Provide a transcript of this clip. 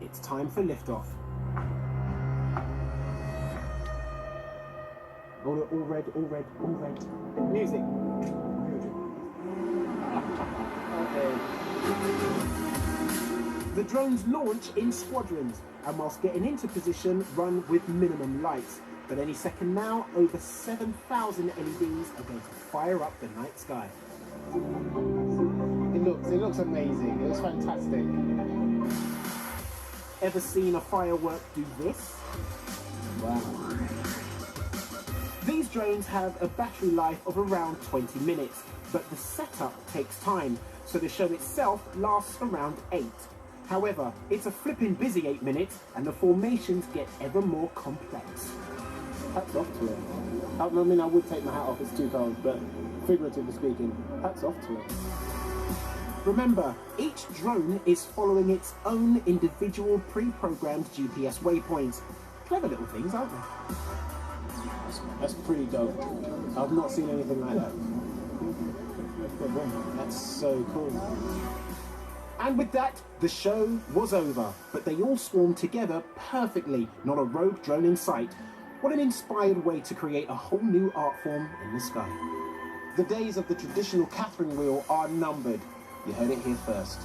it's time for liftoff. All red, all red, all red. Music. The drones launch in squadrons, and whilst getting into position, run with minimum lights. But any second now, over 7,000 LEDs are going to fire up the night sky. It looks amazing. It looks fantastic. Ever seen a firework do this? Wow. These drones have a battery life of around 20 minutes, but the setup takes time, so the show itself lasts around 8. However, it's a flipping busy 8 minutes, and the formations get ever more complex. Hats off to it. I mean, I would take my hat off, it's too cold, but figuratively speaking, hats off to it. Remember, each drone is following its own individual pre-programmed GPS waypoints. Clever little things, aren't they? That's pretty dope. I've not seen anything like that. That's so cool. And with that, the show was over, but they all swarmed together perfectly, not a rogue drone in sight. What an inspired way to create a whole new art form in the sky. The days of the traditional Catherine wheel are numbered. You heard it here first.